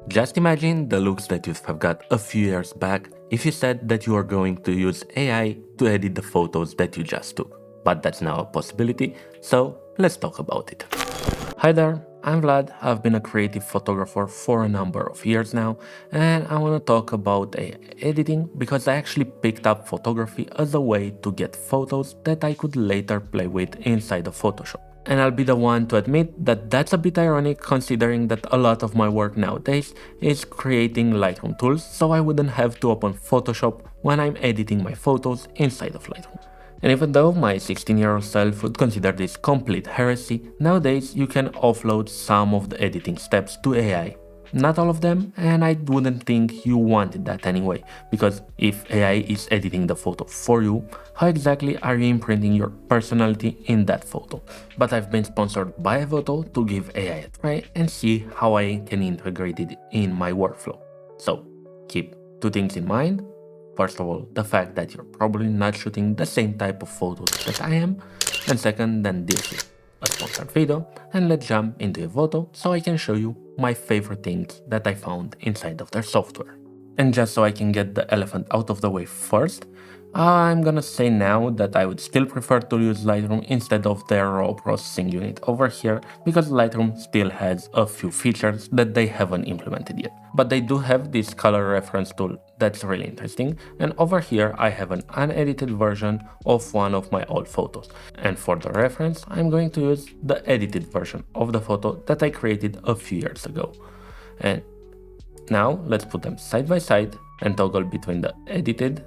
Just imagine the looks that you have got a few years back if you said that you are going to use AI to edit the photos that you just took. But that's now a possibility, so let's talk about it. Hi there, I'm Vlad. I've been a creative photographer for a number of years now, and I want to talk about AI editing because I actually picked up photography as a way to get photos that I could later play with inside of Photoshop. And I'll be the one to admit that that's a bit ironic considering that a lot of my work nowadays is creating Lightroom tools, so I wouldn't have to open Photoshop when I'm editing my photos inside of Lightroom. And even though my 16-year-old self would consider this complete heresy, nowadays you can offload some of the editing steps to AI. Not all of them, and I wouldn't think you wanted that anyway, because if AI is editing the photo for you, how exactly are you imprinting your personality in that photo? But I've been sponsored by Evoto to give AI a try and see how I can integrate it in my workflow. So keep two things in mind. First of all, the fact that you're probably not shooting the same type of photos that I am, and second, then this is a sponsored video, and let's jump into Evoto so I can show you my favorite things that I found inside of their software. And just so I can get the elephant out of the way first, I'm gonna say now that I would still prefer to use Lightroom instead of their raw processing unit over here because Lightroom still has a few features that they haven't implemented yet. But they do have this color reference tool that's really interesting, and over here I have an unedited version of one of my old photos. And for the reference, I'm going to use the edited version of the photo that I created a few years ago. And now let's put them side by side and toggle between the edited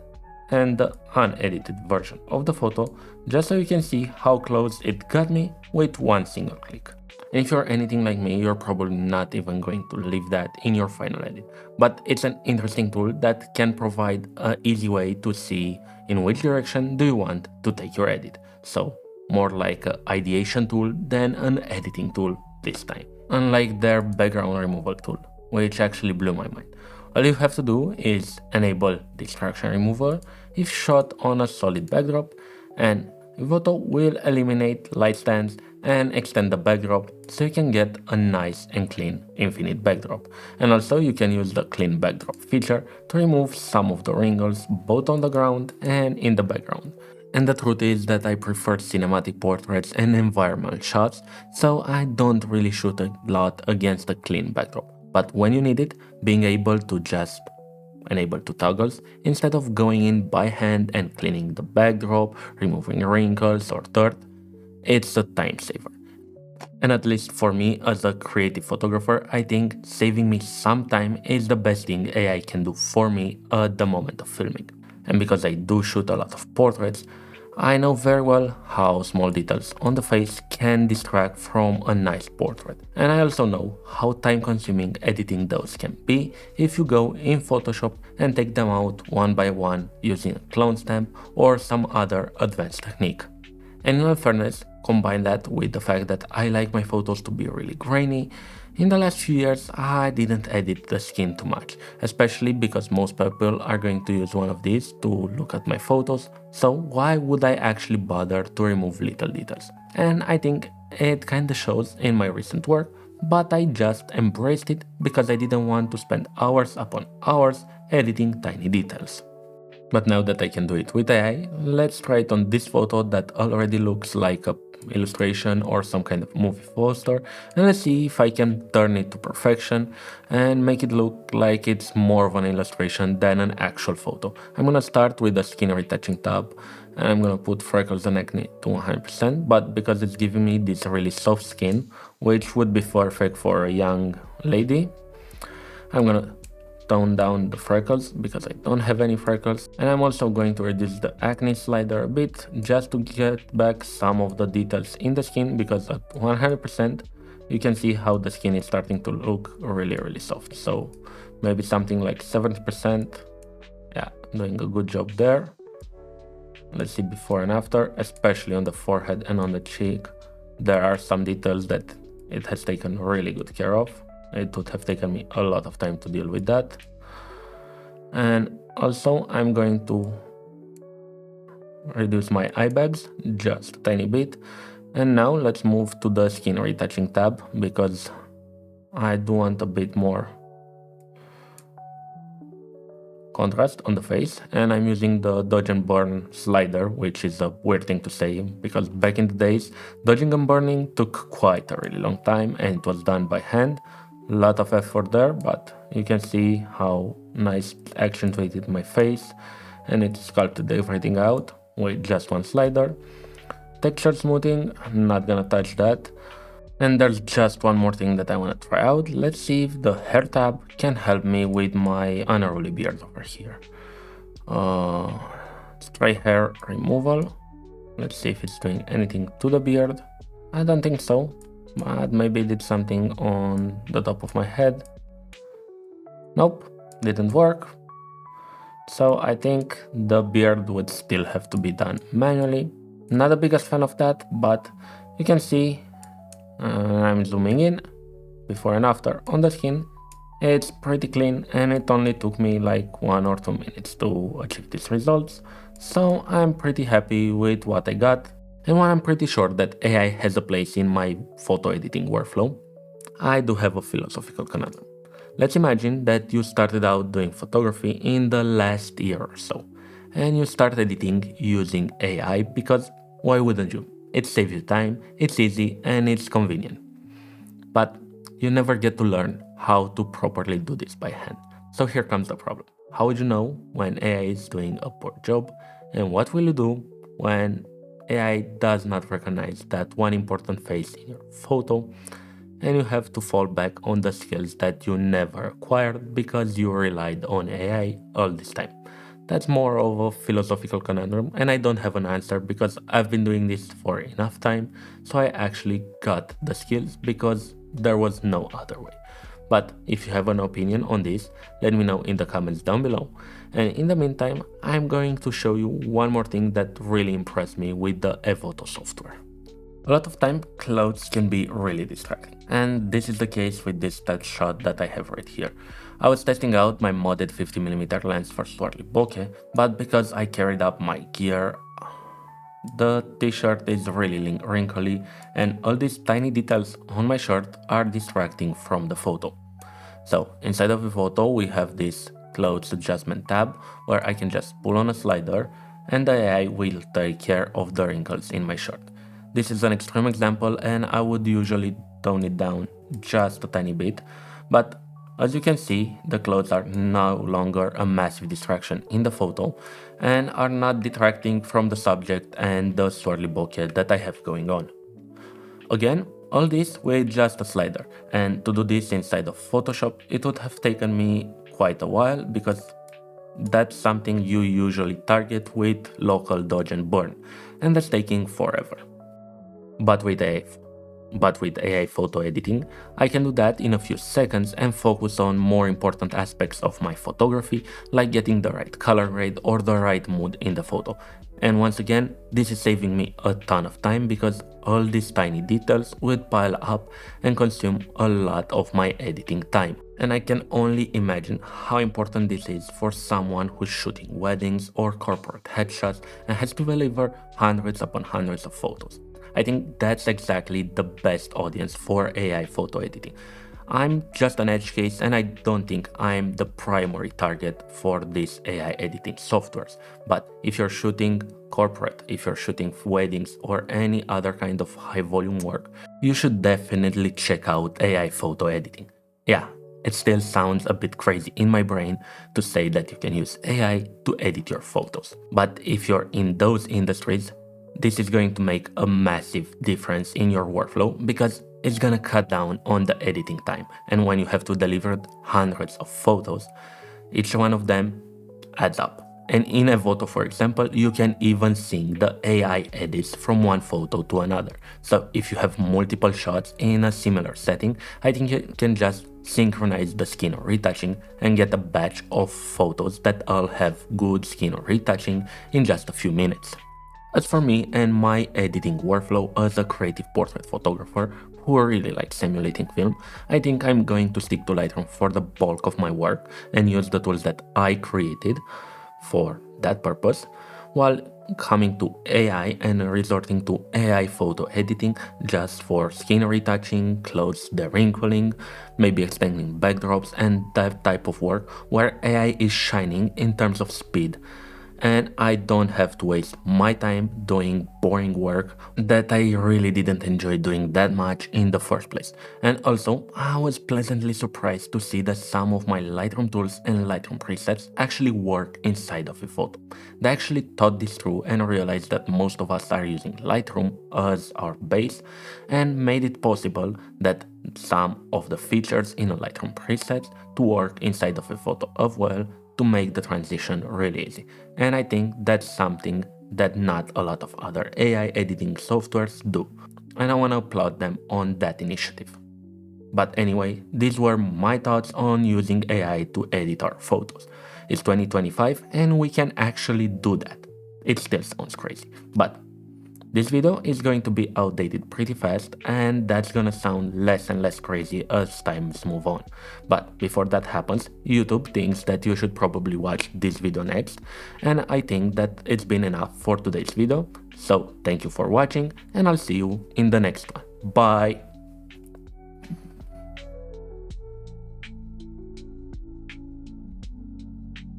and the unedited version of the photo just so you can see how close it got me with one single click. And if you're anything like me, you're probably not even going to leave that in your final edit. But it's an interesting tool that can provide an easy way to see in which direction do you want to take your edit. So more like an ideation tool than an editing tool this time. Unlike their background removal tool, which actually blew my mind. All you have to do is enable distraction removal if shot on a solid backdrop, and Evoto will eliminate light stands and extend the backdrop so you can get a nice and clean infinite backdrop. And also you can use the clean backdrop feature to remove some of the wrinkles both on the ground and in the background. And the truth is that I prefer cinematic portraits and environmental shots, so I don't really shoot a lot against a clean backdrop. But when you need it, being able to just enable two toggles instead of going in by hand and cleaning the backdrop, removing wrinkles or dirt, it's a time saver. And at least for me as a creative photographer, I think saving me some time is the best thing AI can do for me at the moment of filming. And because I do shoot a lot of portraits, I know very well how small details on the face can distract from a nice portrait. And I also know how time consuming editing those can be if you go in Photoshop and take them out one by one using a clone stamp or some other advanced technique. And in all fairness, combine that with the fact that I like my photos to be really grainy. In the last few years, I didn't edit the skin too much, especially because most people are going to use one of these to look at my photos, so why would I actually bother to remove little details? And I think it kinda shows in my recent work, but I just embraced it because I didn't want to spend hours upon hours editing tiny details. But now that I can do it with AI, let's try it on this photo that already looks like a illustration or some kind of movie poster, and let's see if I can turn it to perfection and make it look like it's more of an illustration than an actual photo. I'm gonna start with the skin retouching tab and I'm gonna put freckles and acne to 100%, but because it's giving me this really soft skin, which would be perfect for a young lady, I'm gonna tone down the freckles because I don't have any freckles, and I'm also going to reduce the acne slider a bit just to get back some of the details in the skin, because at 100% you can see how the skin is starting to look really soft. So maybe something like 70%. Yeah, doing a good job there. Let's see before and after, especially on the forehead and on the cheek. There are some details that it has taken really good care of. It would have taken me a lot of time to deal with that. And also I'm going to reduce my eye bags just a tiny bit. And now let's move to the skin retouching tab because I do want a bit more contrast on the face, and I'm using the dodge and burn slider, which is a weird thing to say because back in the days, dodging and burning took quite a really long time and it was done by hand. A lot of effort there, but you can see how nice accentuated my face and it sculpted everything out with just one slider. Texture smoothing, I'm not gonna touch that. And there's just one more thing that I want to try out. Let's see if the hair tab can help me with my unruly beard over here. Let's try hair removal. Let's see if it's doing anything to the beard. I don't think so, but maybe it did something on the top of my head. Nope, didn't work. So I think the beard would still have to be done manually. Not the biggest fan of that, but you can see I'm zooming in before and after on the skin. It's pretty clean and it only took me like 1 or 2 minutes to achieve these results. So I'm pretty happy with what I got, and while I'm pretty sure that AI has a place in my photo editing workflow, I do have a philosophical conundrum. Let's imagine that you started out doing photography in the last year or so, and you start editing using AI because why wouldn't you? It saves you time, it's easy, and it's convenient. But you never get to learn how to properly do this by hand. So here comes the problem. How would you know when AI is doing a poor job? And what will you do when AI does not recognize that one important face in your photo and you have to fall back on the skills that you never acquired because you relied on AI all this time? That's more of a philosophical conundrum, and I don't have an answer because I've been doing this for enough time, so I actually got the skills because there was no other way. But if you have an opinion on this, let me know in the comments down below. And in the meantime, I'm going to show you one more thing that really impressed me with the Evoto software. A lot of time, clouds can be really distracting, and this is the case with this touch shot that I have right here. I was testing out my modded 50mm lens for swirly bokeh, but because I carried up my gear, the t-shirt is really wrinkly and all these tiny details on my shirt are distracting from the photo. So inside of the photo we have this clothes adjustment tab where I can just pull on a slider and the AI will take care of the wrinkles in my shirt. This is an extreme example and I would usually tone it down just a tiny bit, but as you can see, the clothes are no longer a massive distraction in the photo and are not detracting from the subject and the swirly bokeh that I have going on. Again, all this with just a slider, and to do this inside of Photoshop it would have taken me quite a while because that's something you usually target with local dodge and burn, and that's taking forever. But with AI photo editing, I can do that in a few seconds and focus on more important aspects of my photography, like getting the right color grade or the right mood in the photo. And once again, this is saving me a ton of time because all these tiny details would pile up and consume a lot of my editing time. And I can only imagine how important this is for someone who's shooting weddings or corporate headshots and has to deliver hundreds upon hundreds of photos. I think that's exactly the best audience for AI photo editing. I'm just an edge case and I don't think I'm the primary target for these AI editing softwares. But if you're shooting corporate, if you're shooting weddings or any other kind of high volume work, you should definitely check out AI photo editing. Yeah, it still sounds a bit crazy in my brain to say that you can use AI to edit your photos. But if you're in those industries, this is going to make a massive difference in your workflow because it's gonna cut down on the editing time. And when you have to deliver hundreds of photos, each one of them adds up. And in Evoto, for example, you can even sync the AI edits from one photo to another. So if you have multiple shots in a similar setting, I think you can just synchronize the skin or retouching and get a batch of photos that all have good skin or retouching in just a few minutes. As for me and my editing workflow as a creative portrait photographer who really likes simulating film, I think I'm going to stick to Lightroom for the bulk of my work and use the tools that I created for that purpose, while coming to AI and resorting to AI photo editing just for skin retouching, clothes dewrinkling, maybe extending backdrops and that type of work where AI is shining in terms of speed, and I don't have to waste my time doing boring work that I really didn't enjoy doing that much in the first place. And also, I was pleasantly surprised to see that some of my Lightroom tools and Lightroom presets actually work inside of a photo. They actually thought this through and realized that most of us are using Lightroom as our base, and made it possible that some of the features in a Lightroom presets to work inside of a photo as well, to make the transition really easy. And I think that's something that not a lot of other AI editing softwares do. And I want to applaud them on that initiative. But anyway, these were my thoughts on using AI to edit our photos. It's 2025 and we can actually do that. It still sounds crazy, but this video is going to be outdated pretty fast, and that's gonna sound less and less crazy as times move on. But before that happens, YouTube thinks that you should probably watch this video next, and I think that it's been enough for today's video. So thank you for watching, and I'll see you in the next one. Bye!